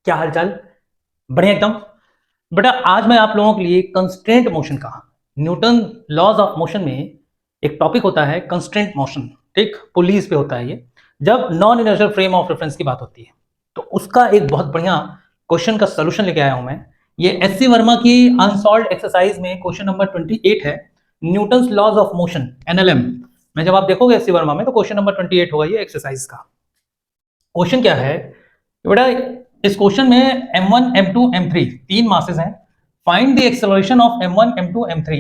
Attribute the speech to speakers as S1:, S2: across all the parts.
S1: क्या हालचाल? बढ़िया एकदम। बेटा आज मैं आप लोगों के लिए कंस्ट्रेंट मोशन का, न्यूटन लॉज ऑफ मोशन में एक टॉपिक होता है कंस्ट्रेंट मोशन। ठीक, पुलीज पे होता है ये, जब non inertial frame of reference की बात होती है। तो उसका एक बहुत बढ़िया क्वेश्चन का सोल्यूशन लेके आया हूं मैं। ये एस सी वर्मा की अनसॉल्व्ड एक्सरसाइज में क्वेश्चन नंबर 28 है, Newton laws of motion NLM में। जब आप देखोगे एस सी वर्मा में तो क्वेश्चन नंबर 28 होगा ये एक्सरसाइज का। क्वेश्चन क्या है बेटा, इस क्वेश्चन में m1 m2 m3 तीन मासेस हैं। Find the acceleration of m1 m2 m3,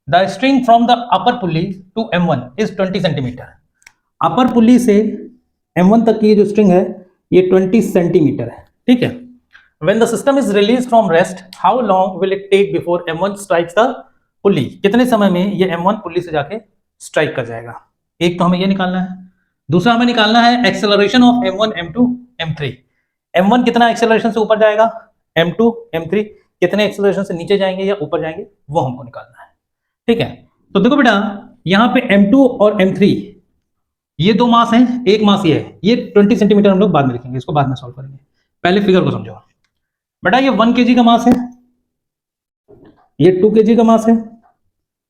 S1: the string from the upper pulley to m1 is 20 centimetre. Upper pulley से m1 तक की जो स्ट्रिंग है ये 20 सेंटीमीटर है। ठीक है। When the system is release from rest, how long will it take before m1 strikes the pulley? कितने समय में ये m1 पुली से जाके स्ट्राइक कर जाएगा? एक तो हमें ये निकालना है, दूसरा हमें निकालना है acceleration of m1 m2 m3। m1 कितना एक्सेलरेशन से ऊपर जाएगा, m2 m3 कितने एक्सेलरेशन से नीचे जाएंगे या ऊपर जाएंगे, वो हमको निकालना है। ठीक है, तो देखो बेटा यहाँ पे m2 और m3 ये दो मास हैं, एक मास ये है, ये 20 सेंटीमीटर हम लोग बाद में लिखेंगे, इसको बाद में सॉल्व करेंगे, पहले फिगर को समझो। बेटा ये 1 kg का मास है, ये 2 kg का मास है,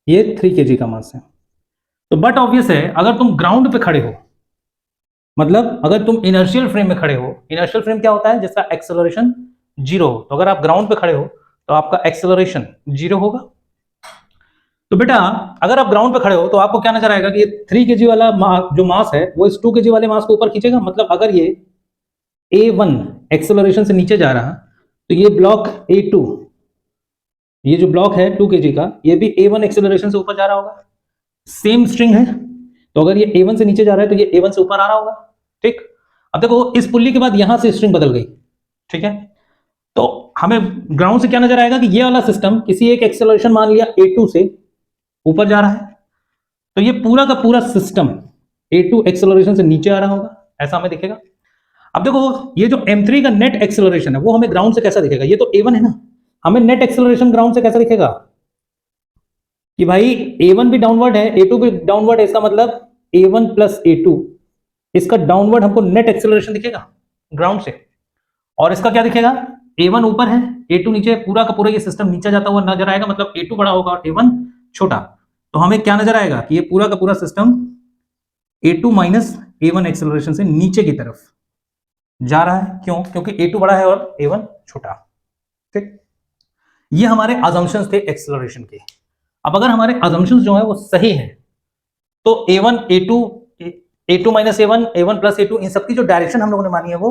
S1: ये 3 kg का मास है। तो बट ऑब्वियस है अगर तुम ग्राउंड पे खड़े हो, मतलब अगर तुम इनर्शियल फ्रेम में खड़े हो, इनर्शियल फ्रेम क्या होता है जिसका एक्सेलरेशन जीरो हो, तो अगर आप ग्राउंड पे खड़े हो तो आपका एक्सेलरेशन जीरो होगा। तो बेटा अगर आप ग्राउंड पे खड़े हो तो आपको क्या नजर आएगा कि ये 3 kg वाला जो मास है वो इस 2 kg वाले मास को ऊपर खींचेगा। मतलब अगर ये A1 एक्सेलरेशन से नीचे जा रहा तो ये ब्लॉक A2, ये जो ब्लॉक है 2 kg का, ये भी A1 एक्सेलरेशन से ऊपर जा रहा होगा। सेम स्ट्रिंग है, तो अगर ये A1 से नीचे जा रहा है तो ये A1 से ऊपर आ रहा होगा। ठीक, अब देखो इस पुल्ली के बाद यहां से स्ट्रिंग बदल गई। ठीक है, तो हमें ग्राउंड से क्या नजर आएगा कि ये वाला सिस्टम किसी एक एक्सेलरेशन मान लिया A2 से ऊपर जा रहा है, तो ये पूरा का पूरा सिस्टम A2 एक्सेलरेशन से नीचे आ रहा होगा, ऐसा हमें दिखेगा। अब देखो ये जो M3 का नेट एक्सेलरेशन है वो हमें ग्राउंड से कैसा दिखेगा, ये तो A1 है ना, हमें नेट एक्सेलरेशन ग्राउंड से कैसा दिखेगा कि भाई A1 भी डाउनवर्ड है, A2 भी डाउनवर्ड है, इसका मतलब A1 प्लस A2 इसका डाउनवर्ड हमको नेट एक्सेलरेशन दिखेगा ग्राउंड से। और इसका क्या दिखेगा, A1 ऊपर है A2 नीचे, पूरा का पूरा ये सिस्टम नीचे जाता हुआ नजर आएगा, मतलब A2 बड़ा होगा और A1 छोटा। तो हमें क्या नजर आएगा कि ये पूरा का पूरा system A2 minus A1 acceleration से नीचे की तरफ जा रहा है। क्यों? क्योंकि A2 बड़ा है और A1 छोटा। ठीक, ये हमारे अजम्पशंस थे एक्सेलरेशन के। अब अगर हमारे अजम्पशंस जो है वो सही है तो A1 A2 A2 minus A1 A1 plus A2 इन सबकी जो डायरेक्शन हम लोगों ने मानी है वो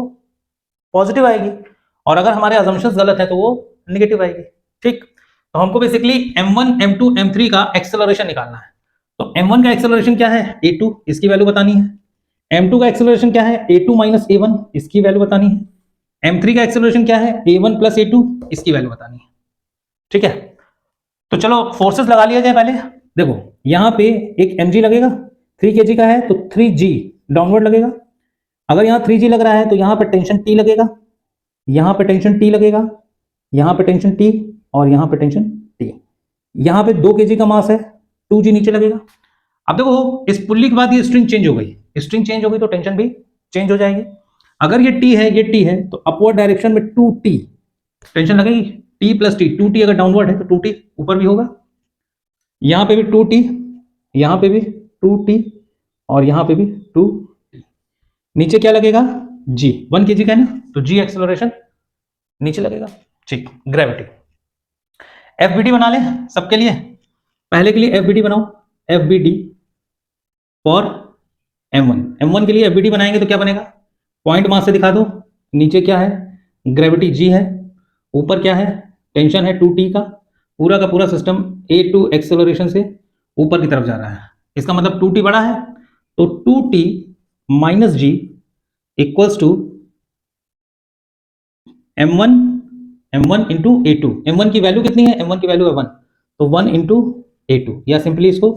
S1: पॉजिटिव आएगी, और अगर हमारे अजम्पशंस गलत है तो वो नेगेटिव आएगी। ठीक, तो हमको बेसिकली M1 M2 M3 का एक्सेलरेशन निकालना है। तो M1 का एक्सेलरेशन क्या है A2, इसकी वैल्यू बतानी है। M2 का एक्सेलरेशन क्या है A2 माइनस A1, इसकी वैल्यू बतानी है। M3 का एक्सेलरेशन क्या है A1 प्लस A2, इसकी वैल्यू बतानी है। ठीक है, तो चलो फोर्सेस लगा लिया जाए पहले। देखो यहां पे एक mg लगेगा, 3 kg का है तो 3g डाउनवर्ड लगेगा। अगर यहाँ 3g लग रहा है तो यहाँ पे टेंशन T लगेगा, यहाँ पे टेंशन T लगेगा, यहाँ पे टेंशन T और यहाँ पे टेंशन T। यहाँ पे 2 kg का मास है, 2g नीचे लगेगा। अब देखो इस पुल्ली के बाद ये स्ट्रिंग चेंज हो गई, स्ट्रिंग चेंज हो गई तो टेंशन भी चेंज हो जाएगी। अगर ये T है, ये T है, तो अपवर्ड डायरेक्शन में 2T टेंशन लगेगी, T प्लस T, 2T अगर डाउनवर्ड है तो 2T ऊपर भी होगा। यहाँ पे भी 2T, यहाँ पे भी 2T और यहाँ पे भी 2T। नीचे क्या लगेगा G, 1 kg का है ना, तो G एक्सेलरेशन नीचे लगेगा। ठीक, ग्रेविटी। FBD बना ले सबके लिए, पहले के लिए FBD बनाओ, FBD फॉर M1। M1 के लिए FBD बनाएंगे तो क्या बनेगा, पॉइंट मास से दिखा दो, नीचे क्या है ग्रेविटी G है, ऊपर क्या है टेंशन है 2T का पूरा सिस्टम A2 एक्सेलरेशन से ऊपर की तरफ जा रहा है। इसका मतलब 2T बड़ा है तो 2T minus G equals to M1 into A2। M1 की वैल्यू कितनी है, M1 की वैल्यू है 1, तो 1 इंटू A2, या सिंपली इसको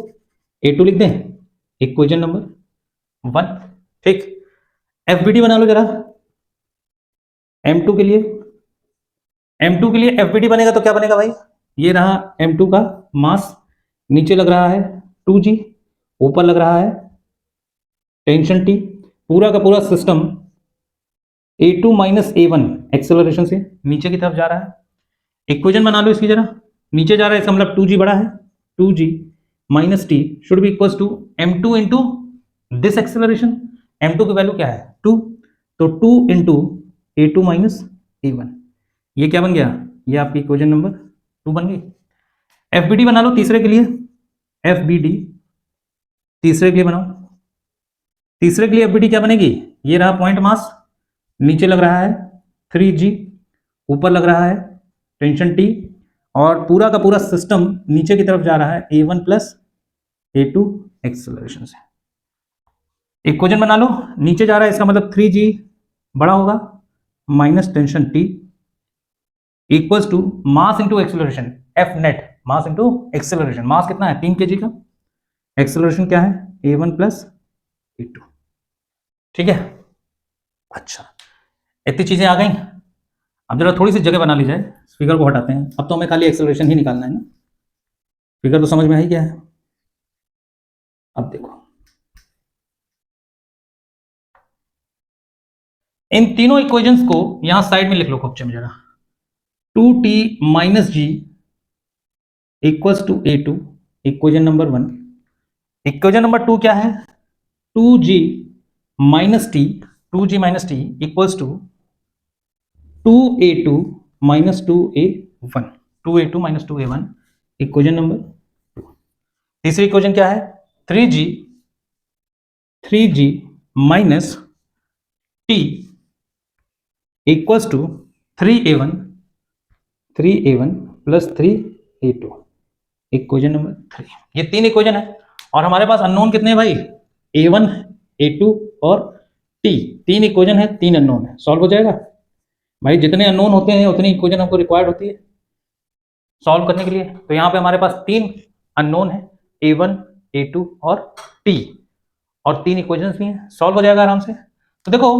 S1: A2 लिख दें, इक्वेशन नंबर 1। ठीक, FBD बना लो जरा M2 के लिए। M2 के लिए FBD बनेगा तो क्या बनेगा भाई, ये रहा M2 का मास, नीचे लग रहा है 2G, ऊपर लग रहा है टेंशन T, पूरा का पूरा system A2 minus A1 acceleration से नीचे की तरफ जा रहा है। इक्वेशन बना लो इसकी जरा, नीचे जा रहा है इसका मतलब 2g बड़ा है, 2g minus T should be equals to m2 into this acceleration. m2 की वैल्यू क्या है 2, तो 2 इंटू A2 माइनस A1, ये क्या बन गया, ये आपकी इक्वेशन नंबर 2 बन गई। FBD बना लो तीसरे के लिए, FBD तीसरे के लिए बनाओ। तीसरे के लिए FBD क्या बनेगी, ये रहा पॉइंट मास, नीचे लग रहा है 3g, ऊपर लग रहा है टेंशन T, और पूरा का पूरा सिस्टम नीचे की तरफ जा रहा है A1 प्लस A2 एक्सेलरेशन से। इक्वेशन बना लो, नीचे जा रहा है इसका मतलब 3g बड़ा होगा minus tension T equals to mass into acceleration, F net mass into acceleration. Mass कितना है 3 kg का, एक्सेलरेशन क्या है A1 प्लस A2। ठीक है, अच्छा इतनी चीजें आ गई। अब जरा थोड़ी सी जगह बना ली जाए, फिगर को हटाते हैं। अब तो हमें खाली एक्सेलरेशन ही निकालना है ना, फिगर तो समझ में आई क्या है। अब देखो इन तीनों इक्वेशंस को यहां साइड में लिख लो कॉपी में जरा, 2t minus G equals to A2, equation number 1। Equation number 2 क्या है, 2g minus T, 2g minus T equals to 2A2 minus 2A1, 2A2 minus 2A1 equation number 2। तीसरी इक्वेशन क्या है 3g minus T equals to 3A1 plus 3A2 equation number 3। ये तीन equation है और हमारे पास अननोन कितने हैं भाई, A1 A2 और T। तीन इक्वेशन है, तीन अननोन है, सॉल्व हो जाएगा भाई। जितने अननोन होते हैं उतनी इक्वेशन हमको रिक्वायर्ड होती है सॉल्व करने के लिए। तो यहाँ पे हमारे पास तीन अननोन है A1 A2 और T, और तीन इक्वेशंस भी हैं, सॉल्व हो जाएगा आराम से। तो देखो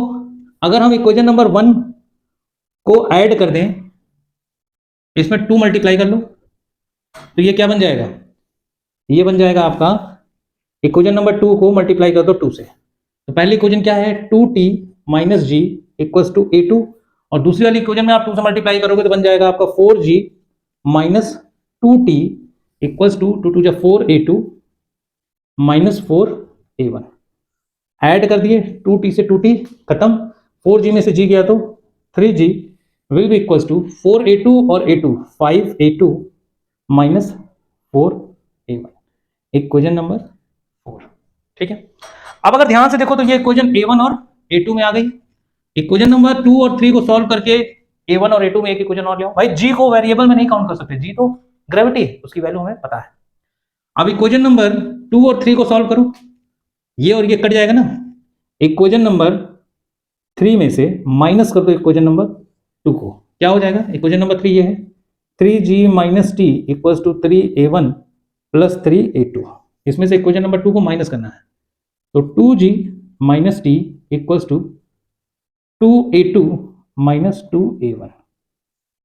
S1: अगर हम इक्वेशन नंबर 1 को ऐड कर दें, इसमें 2 मल्टीप्लाई कर लो, तो ये क्या बन जाएगा, ये बन जाएगा आपका इक्वेशन नंबर 2 को मल्टीप्लाई कर दो 2 से। तो पहली इक्वेशन क्या है 2t minus G equals to A2, और दूसरी वाली इक्वेशन में आप 2 से मल्टीप्लाई करोगे तो बन जाएगा आपका 4g minus 2t equals to 2 जा 4A2 माइनस 4A1। ऐड कर दिए 2t से 2t खत्म, 4g में से g गया तो 3g will be equals to 4A2 और A2 5A2 minus 4A1 equation number 4। ठीक है, अब अगर ध्यान से देखो तो ये इक्वेशन A1 और A2 में आ गई। इक्वेशन नंबर 2 और 3 को सॉल्व करके A1 और A2 में एक इक्वेशन और ले आओ भाई। g को वेरिएबल में नहीं काउंट कर सकते, g तो ग्रेविटी है, उसकी वैल्यू हमें पता है। अब इक्वेशन नंबर 2 और 3 को सॉल्व करो, ये और ये कट जाएगा ना, इक्वेशन नंबर 3 में से माइनस कर दो इक्वेशन नंबर 2 को, क्या हो जाएगा, इक्वेशन नंबर 3 ये है 3g minus T equals to 3A1 plus 3A2। इसमें से इक्वेशन नंबर 2 को माइनस करना है, तो 2g minus T equals to 2A2 minus 2A1।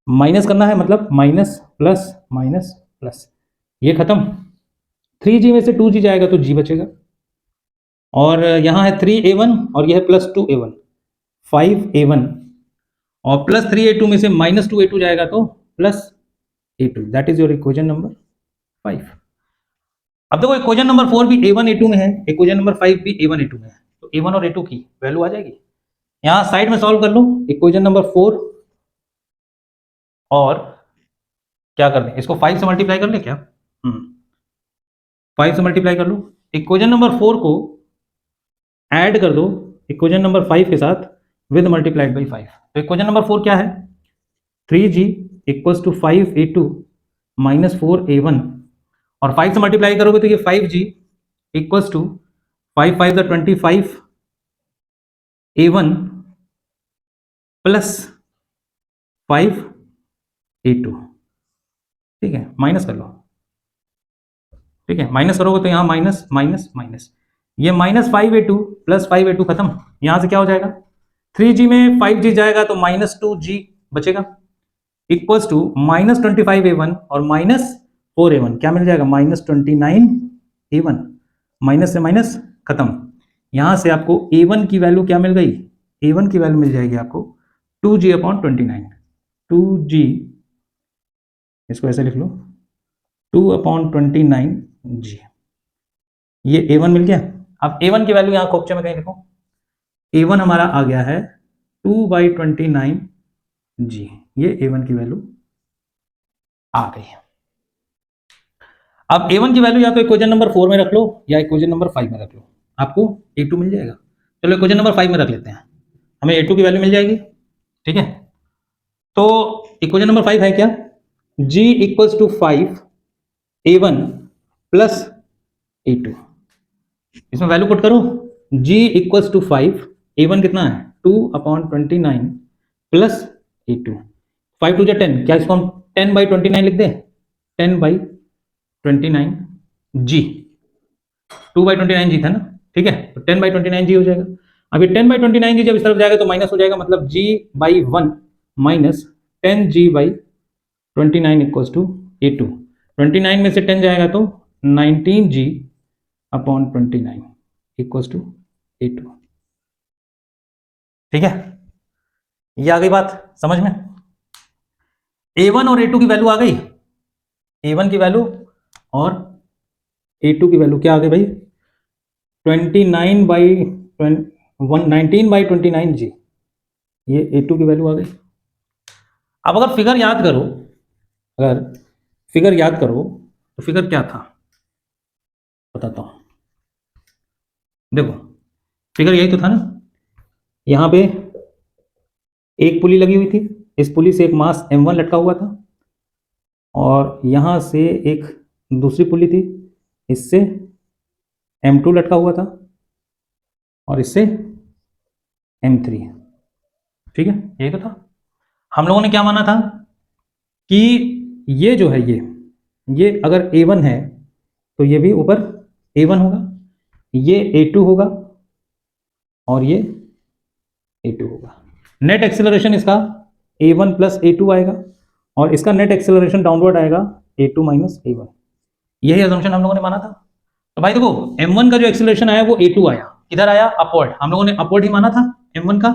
S1: Minus करना है मतलब माइनस प्लस माइनस प्लस, ये खत्म। 3g में से 2g जाएगा तो g बचेगा, और यहाँ है 3A1 और यह है प्लस 2A1 5A1, और प्लस 3A2 में से माइनस 2A2 जाएगा तो plus A2, that is your equation number 5। अब देखो इक्वेशन नंबर 4 भी A1 A2 में है, इक्वेशन नंबर 5 भी A1 A2 में है, तो A1 और A2 की वैल्यू आ जाएगी। यहाँ साइड में सॉल्व कर लो इक्वेशन नंबर 4, और क्या कर दें, इसको 5 से मल्टीप्लाई कर ले क्या, 5 से मल्टीप्लाई कर लो। इक्वेशन नंबर 4 को ऐड कर दो इक्वेशन नंबर 5 के साथ विद मल्टीप्लाइड बाई 5। तो इक्वेशन नंबर 4 क्या है 3g equals to 5A2 minus 4A1, और 5 से मल्टीप्लाई करोगे तो ये 5g equals to 5 5 25 A1 plus 5A2। ठीक है, माइनस कर लो, ठीक है, माइनस करोगे तो यहाँ माइनस माइनस माइनस, ये माइनस 5A2 प्लस 5A2 खत्म, यहाँ से क्या हो जाएगा 3g में 5g जाएगा तो माइनस 2g बचेगा इक्वल्स टू माइनस 25A1 और माइनस 4A1, क्या मिल जाएगा माइनस 29A1, माइनस से माइनस खत्म। यहाँ से आपको A1 की वैल्यू क्या मिल गई a1 की वैल्यू मिल जाएगी आपको 2g/29। 2g, इसको ऐसे लिख लो 2/29g। ये a1 मिल गया। अब a1 की वैल्यू यहाँ खोपचे में कहीं लिखो। a1 हमारा आ गया है 2/29g। ये a1 की वैल्यू आ गई है। अब a1 की वैल्यू या तो इक्वेशन नंबर 4 में रख लो या इक्वेशन नंबर 5 में रख लो, आपको a2 मिल जाएगा। चलो इक्वेशन नंबर 5 में रख लेते हैं, हमें a2 की वैल्यू मिल जाएगी। ठीक है, तो इक्वेशन नंबर 5 है क्या, g equals to 5 a1 plus a2। इसमें वैल्यू पुट करो, g इक्वल्स टू 5 a1 कितना है 2/29 प्लस a2। 5 टू 10, क्या इसको हम 10/29 लिख दें, 10/29 g, 2/29 जी था ना, ठीक है, तो 10/29 जी हो जाएगा। अब ये 10/29 जी जब इस तरफ जाएगा तो माइनस हो जाएगा, मतलब g/1 minus 10g/29 equals to a2। 29 में से 10 जाएगा तो 19g/29 इक्वल्स टू a2। ठीक है, ये आ गई बात समझ में। a1 और a2 की वैल्यू आ गई, a1 की वैल्यू और a2 की वैल्यू क्या आ गई भाई, 19/29 जी, ये a2 की वैल्यू आ गई। अब अगर फिगर याद करो, तो फिगर क्या था बताता हूं। देखो फिगर यही तो था ना, यहां पे एक पुली लगी हुई थी, इस पुली से एक मास m1 लटका हुआ था, और यहां से एक दूसरी पुली थी, इससे m2 लटका हुआ था, और इससे m3। ठीक है, यही तो था। हम लोगों ने क्या माना था कि ये जो है ये अगर a1 है तो ये भी ऊपर a1 होगा, ये a2 होगा और ये a2 होगा। नेट एक्सेलरेशन इसका a1 प्लस a2 आएगा, और इसका नेट एक्सेलरेशन डाउनवर्ड आएगा a2 माइनस a1। यही अजम्पशन हम लोगों ने माना था। तो भाई देखो m1 का जो एक्सेलरेशन आया वो a2 आया, किधर आया, अपवर्ड। हम लोगों ने अपवर्ड ही माना था m1 का,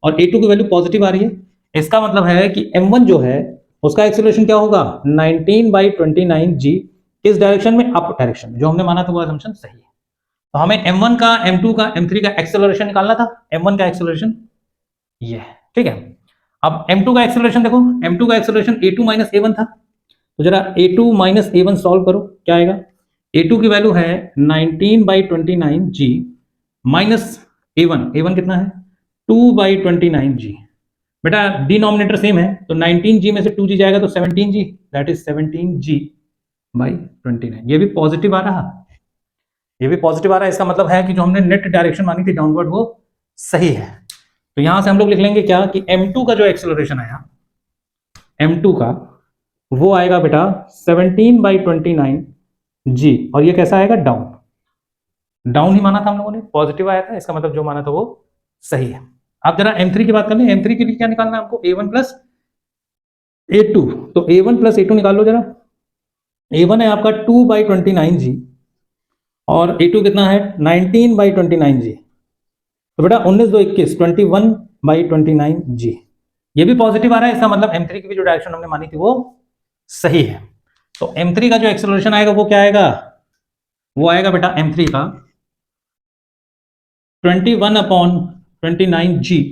S1: और a2 की वैल्यू पॉजिटिव आ रही है। इसका मतलब है कि m1 जो है उसका एक्सेलरेशन क्या होगा 19/29 g, किस डायरेक्शन में, अप डायरेक्शन में। जो हमने माना था वो अजम्पशन सही है। तो हमें m1 का, m2 का, m3 का एक्सेलरेशन निकालना था। m1 का एक्सेलरेशन ये है, ठीक है। अब m2 का एक्सेलरेशन देखो, m2 का एक्सेलरेशन a2 माइनस a1 था, तो जरा a2 माइनस a1 सॉल्व करो, क्या आएगा। a2 की वैल्यू है 19/29 g माइनस a1 कितना है 2/29 g। बेटा डिनोमिनेटर सेम है, तो 19g में से 2g जाएगा तो 17g, दैट इज 17g/29। ये भी पॉजिटिव आ रहा, इसका मतलब है कि जो हमने नेट डायरेक्शन मानी थी डाउनवर्ड वो सही है। तो यहां से हम लोग लिख लेंगे क्या कि m2 का जो एक्सेलरेशन आया, m2 का वो आएगा बेटा 17/29 g, और ये कैसा आएगा, डाउन ही माना था हम लोगों ने, पॉजिटिव आया था, इसका मतलब जो माना था वो सही है। अब जरा m3 की बात कर लें, m3 के लिए क्या निकालना है हमको, a1 प्लस a2। तो a1 प्लस a2 निकाल लो जरा। a1 है आपका 2/29 g, और a2 कितना है 19/29 g। तो बेटा 19 2 21 21/29 g, ये भी पॉजिटिव आ रहा है, इसका मतलब m3 की भी जो डायरेक्शन हमने मानी थी वो सही है। तो m3 का जो एक्सेलरेशन आएगा वो क्या आएगा, वो आएगा बेटा m3 का 21/29 g,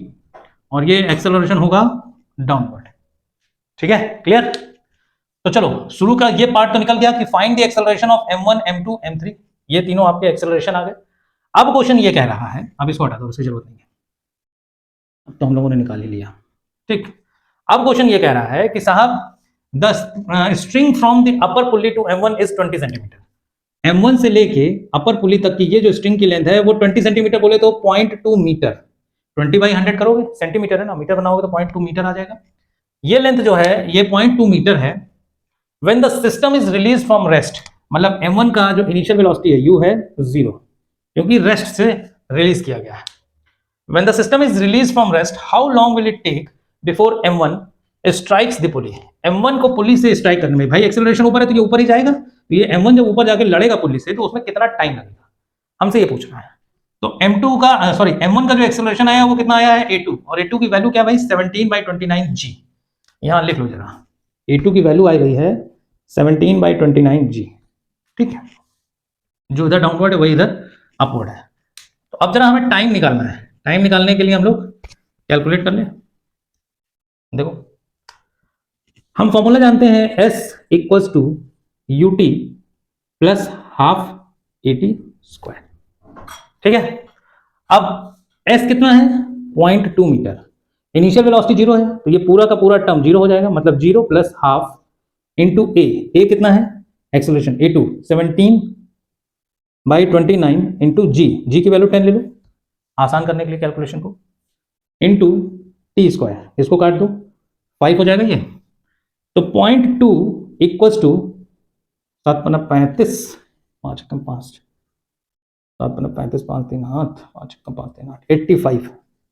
S1: और ये एक्सेलरेशन होगा डाउनवर्ड। ठीक है, क्लियर। तो चलो शुरू का ये पार्ट तो निकल गया कि find the acceleration of m1 m2 m3, ये तीनों आपके एक्सेलरेशन आ गए। अब क्वेश्चन ये कह रहा है, अब इसको हटा दो, इसकी जरूरत नहीं है, अब तो हम लोगों ने निकाल ही लिया। ठीक, अब क्वेश्चन ये कह रहा है कि साहब the string from the upper pulley to m1 is 20 centimetre. m1 से लेके अपर पुली तक की ये जो स्ट्रिंग की लेंथ है वो 20 सेंटीमीटर, बोले तो 0.2 मीटर। 20/100 करोगे, सेंटीमीटर है ना, मीटर बनाओगे तो 0.2 मीटर आ जाएगा। ये लेंथ जो है ये 0.2 मीटर है। When the system is release from rest, मतलब m1 का जो इनिशियल वेलोसिटी है u है 0, क्योंकि रेस्ट से रिलीज किया गया है। When the system is released from rest, how long will it take before m1 strikes the pulley? m1 को पुली से स्ट्राइक करने में, भाई एक्सेलरेशन ऊपर है तो ये ऊपर ही जाएगा, तो ये m1 जब ऊपर जाके लड़ेगा पुली से तो उसमें कितना टाइम लगेगा, हमसे ये पूछना है। तो m2 का सॉरी m1 का जो एक्सेलरेशन आया वो कितना आया है a2, और a2 की वैल्यू क्या भाई 17/29 g। यहां लिख लो जरा, a2 की वैल्यू आई गई है 17/29 g। ठीक है, जो इधर डाउनवर्ड है वही इधर अपवर्ड है। तो अब जरा हमें टाइम निकालना है। टाइम निकालने के लिए हम लोग कैलकुलेट कर ले। देखो हम फॉर्मूला जानते हैं s equals to ut plus half at square. ठीक है, अब s कितना है 0.2 मीटर, इनिशियल वेलोसिटी जीरो है तो ये पूरा का पूरा टर्म जीरो हो जाएगा, मतलब जीरो प्लस हाफ इंटू ए कितना है एक्सेलरेशन a2 17/29 इंटू जी की वैल्यू 10 ले लो आसान करने के लिए कैलकुलेशन को, इंटू टी स्क्वायर, इसको काट दो 5 हो जाएगा ये। तो 0.2 इक्वल्स टू 7×35 5 कम 5 7×35 5 3 हाथ 5 कम 5 3 8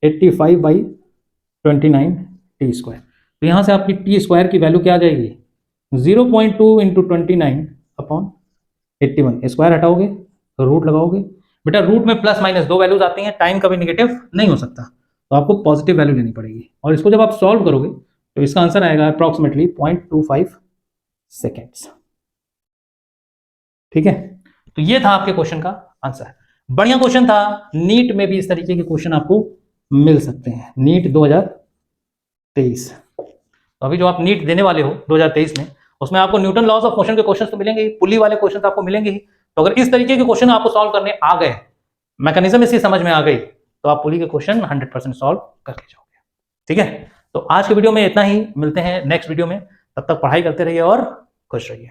S1: 85/29 टी स्क्वायर। तो यहां से आपकी टी स्क्वायर की वैल्यू क्या आ जाएगी 0.2 इंटू 29/81, स्क्वायर हटाओगे रूट लगाओगे, बेटा रूट में प्लस माइनस दो वैल्यूज आती हैं, टाइम कभी नेगेटिव नहीं हो सकता, तो आपको पॉजिटिव वैल्यू लेनी पड़ेगी, और इसको जब आप सॉल्व करोगे तो इसका आंसर आएगा अप्रॉक्सीमेटली 0.25 सेकेंड्स। ठीक है, तो ये था आपके क्वेश्चन का आंसर। बढ़िया क्वेश्चन था, नीट में भी इस तरीके के क्वेश्चन आपको मिल सकते हैं, नीट 2023। तो अभी जो आप नीट देने वाले हो 2023 में, उसमें आपको न्यूटन लॉज ऑफ मोशन के क्वेश्चन तो मिलेंगे ही, पुली वाले क्वेश्चन आपको मिलेंगे ही। तो अगर इस तरीके के क्वेश्चन आपको सॉल्व करने आ गए, मैकेनिज्म इसकी समझ में आ गई, तो आप पुली के क्वेश्चन 100% सॉल्व करके जाओगे। ठीक है, तो आज के वीडियो में इतना ही, मिलते हैं नेक्स्ट वीडियो में, तब तक पढ़ाई करते रहिए और खुश रहिए।